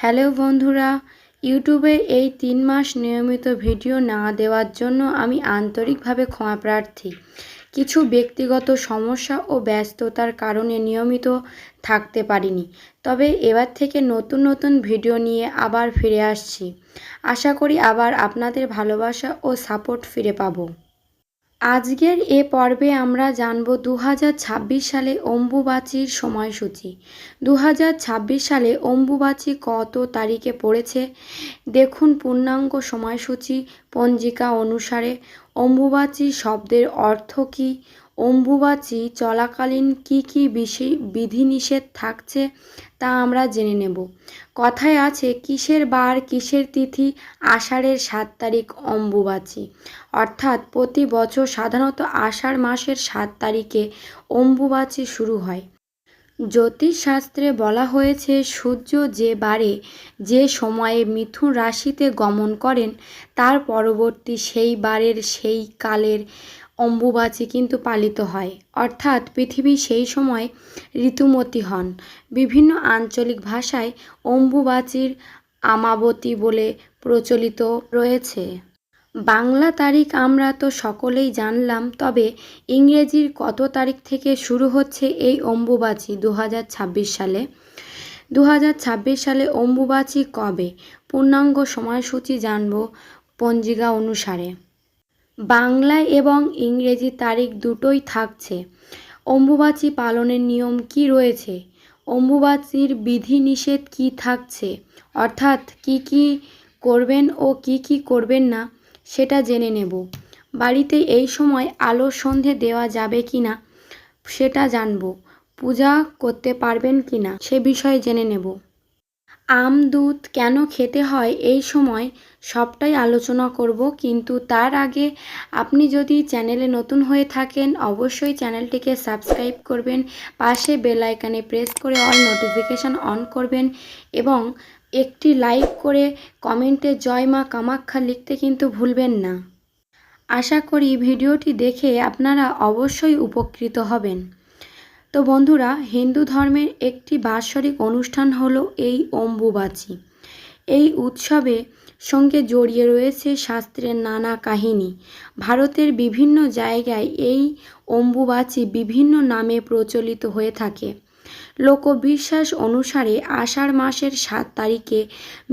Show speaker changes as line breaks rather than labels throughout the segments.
Hello বন্ধুরা, ইউটিউবে এই 3 মাস নিয়মিত ভিডিও না দেওয়ার জন্য আমি আন্তরিকভাবে ক্ষমা প্রার্থী। কিছু ব্যক্তিগত সমস্যা ও ব্যস্ততার কারণে নিয়মিত থাকতে পারিনি। তবে এবার থেকে নতুন ভিডিও নিয়ে আবার ফিরে আসছি। আশা করি আবার আপনাদের ভালোবাসা ও সাপোর্ট ফিরে পাবো। আজকের এ পর্বে আমরা জানব 2026 সালে অম্বুবাচীর সময়সূচি। 2026 সালে অম্বুবাচী কত তারিখে পড়েছে দেখুন পূর্ণাঙ্গ সময়সূচি পঞ্জিকা অনুসারে। অম্বুবাচী শব্দের অর্থ কী, অম্বুবাচী চলাকালীন কী বিধিনিষেধ থাকছে তা আমরা জেনে নেব। কথায় আছে কিসের বার কিসের তিথি, আষাঢ়ের 7 তারিখ অম্বুবাচী। অর্থাৎ প্রতি বছর সাধারণত আষাঢ় মাসের 7 তারিখে অম্বুবাচী শুরু হয়। জ্যোতিষশাস্ত্রে বলা হয়েছে সূর্য যে বারে যে সময়ে মিথুন রাশিতে গমন করেন তার পরবর্তী সেই বারের সেই কালের অম্বুবাচী কিন্তু পালিত হয়। অর্থাৎ পৃথিবী সেই সময় ঋতুমতী হন। বিভিন্ন আঞ্চলিক ভাষায় অম্বুবাচীর আমাবতী বলে প্রচলিত রয়েছে। বাংলা তারিখ আমরা তো সকলেই জানলাম, তবে ইংরেজির কত তারিখ থেকে শুরু হচ্ছে এই অম্বুবাচী 2026 সালে? 2026 সালে অম্বুবাচী কবে? পূর্ণাঙ্গ সময়সূচি জানব পঞ্জিকা অনুসারে। বাংলায় এবং ইংরেজি তারিখ দুটোই থাকছে। অম্বুবাচী পালনের নিয়ম কি রয়েছে? অম্বুবাচীর বিধিনিষেধ কি থাকছে? অর্থাৎ কি করবেন ও কি করবেন না সেটা জেনে নেব। বাড়িতে এই সময় আলো সন্ধে দেওয়া যাবে কি না সেটা জানব। পূজা করতে পারবেন কি না সে বিষয়ে জেনে নেব। আম দুধ কেন খেতে হয় এই সময় সবটাই আলোচনা করব, কিন্তু তার আগে আপনি যদি চ্যানেলে নতুন হয়ে থাকেন অবশ্যই চ্যানেলটিকে সাবস্ক্রাইব করবেন, পাশে বেল আইকনে প্রেস করে অল নোটিফিকেশান অন করবেন এবং একটি লাইক করে কমেন্টে জয় মা কামাখ্যা লিখতে কিন্তু ভুলবেন না। আশা করি ভিডিওটি দেখে আপনারা অবশ্যই উপকৃত হবেন। তো বন্ধুরা, হিন্দু ধর্মের একটি বাৎসরিক অনুষ্ঠান হলো এই অম্বুবাচী। এই উৎসবে সঙ্গে জড়িয়ে রয়েছে শাস্ত্রের নানা কাহিনী। ভারতের বিভিন্ন জায়গায় এই অম্বুবাচী বিভিন্ন নামে প্রচলিত হয়ে থাকে। লোকবিশ্বাস অনুসারে আষাঢ় মাসের 7 তারিখে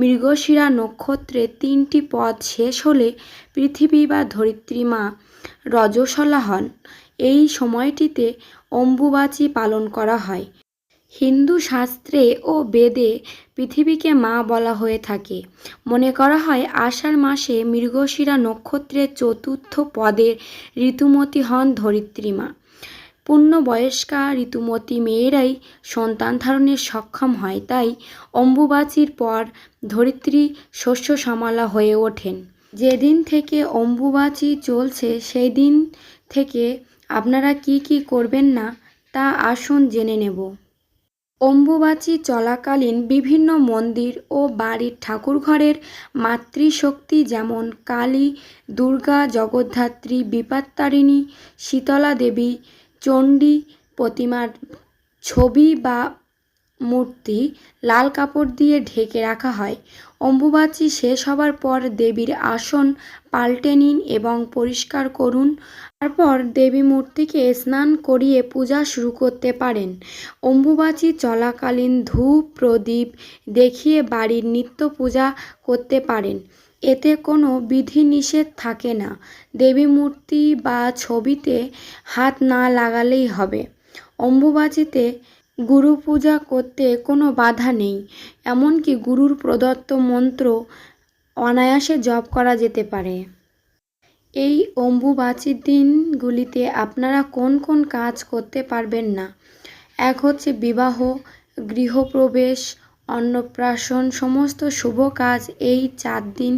মৃগশিরা নক্ষত্রে 3টি পদ শেষ হলে পৃথিবী বা ধরিত্রী মা রজস্বলা হন। এই সময়টিতে অম্বুবাচী পালন করা হয়। হিন্দু শাস্ত্রে ও বেদে পৃথিবীকে মা বলা হয়ে থাকে। মনে করা হয় আষাঢ় মাসে মৃগশিরা নক্ষত্রের 4র্থ পদের ঋতুমতী হন ধরিত্রী মা। পূর্ণবয়স্কা ঋতুমতী মেয়েরাই সন্তান ধারণে সক্ষম হয়, তাই অম্বুবাচীর পর ধরিত্রী শস্য শ্যামলা হয়ে ওঠেন। যেদিন থেকে অম্বুবাচী চলছে সেই দিন থেকে আপনারা কি করবেন না তা আসুন জেনে নেব। অম্বুবাচী চলাকালীন বিভিন্ন মন্দির ও বাড়ির ঠাকুরঘরের মাতৃশক্তি যেমন কালী, দুর্গা, জগদ্ধাত্রী, বিপত্তারিণী, শীতলা দেবী, চণ্ডী প্রতিমার ছবি বা মূর্তি লাল কাপড় দিয়ে ঢেকে রাখা হয়। অম্বুবাচী শেষ হবার পর দেবীর আসন পাল্টে নিন এবং পরিষ্কার করুন। তারপর দেবী মূর্তিকে স্নান করিয়ে পূজা শুরু করতে পারেন। অম্বুবাচী চলাকালীন ধূপ প্রদীপ দেখিয়ে বাড়ির নিত্য পূজা করতে পারেন। এতে কোনো বিধিনিষেধ থাকে না। দেবী মূর্তি বা ছবিতে হাত না লাগালেই হবে। অম্বুবাচীতে গুরু পূজা করতে কোনো বাধা নেই, এমনকি গুরুর প্রদত্ত মন্ত্র অনায়াসে জপ করা যেতে পারে। এই অম্বুবাচীর দিনগুলিতে আপনারা কোন কাজ করতে পারবেন না? এক হচ্ছে বিবাহ, গৃহপ্রবেশ, অন্নপ্রাশন সমস্ত শুভ কাজ এই 4 দিন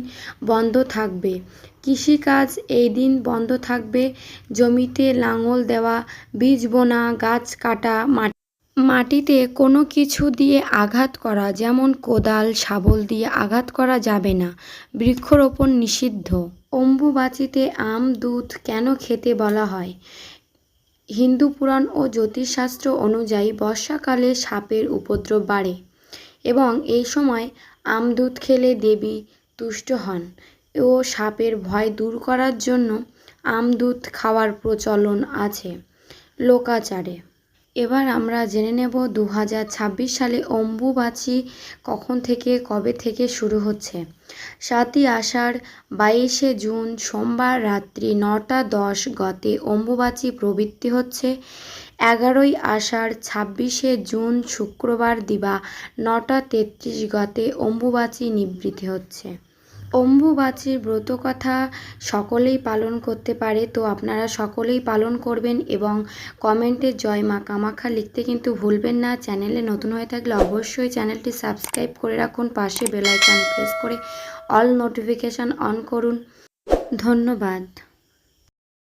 বন্ধ থাকবে। কৃষিকাজ এই দিন বন্ধ থাকবে। জমিতে লাঙল দেওয়া, বীজ বোনা, গাছ কাটা, মাটিতে কোনো কিছু দিয়ে আঘাত করা যেমন কোদাল শাবল দিয়ে আঘাত করা যাবে না। বৃক্ষরোপণ নিষিদ্ধ। অম্বুবাচীতে আম দুধ কেন খেতে বলা হয়? হিন্দু পুরাণ ও জ্যোতিষশাস্ত্র অনুযায়ী বর্ষাকালে সাপের উপদ্রব বাড়ে। এবং এই সময় আমদুধ খেলে দেবী তুষ্ট হন ও সাপের ভয় দূর করার জন্য আমদুধ খাওয়ার প্রচলন আছে লোকাচারে। এবার আমরা জেনে নেব 2026 সালে অম্বুবাচী কখন থেকে কবে থেকে শুরু হচ্ছে। 7ই আষাঢ় 22শে জুন সোমবার রাত্রি 9টা 10 গতে অম্বুবাচী প্রবৃত্তি হচ্ছে। 11ই আষাঢ় 26শে জুন শুক্রবার দিবা 9টা 33 গতে অম্বুবাচী নিবৃত্তি হচ্ছে। অম্বুবাচীর ব্রতকথা সকলেই পালন করতে পারে, তো আপনারা সকলেই পালন করবেন এবং কমেন্টে জয় মা কামাখ্যা লিখতে কিন্তু ভুলবেন না। চ্যানেলে নতুন হয়ে থাকলে অবশ্যই চ্যানেলটি সাবস্ক্রাইব করে রাখুন, পাশে বেল আইকন প্রেস করে অল নোটিফিকেশান অন করুন। ধন্যবাদ।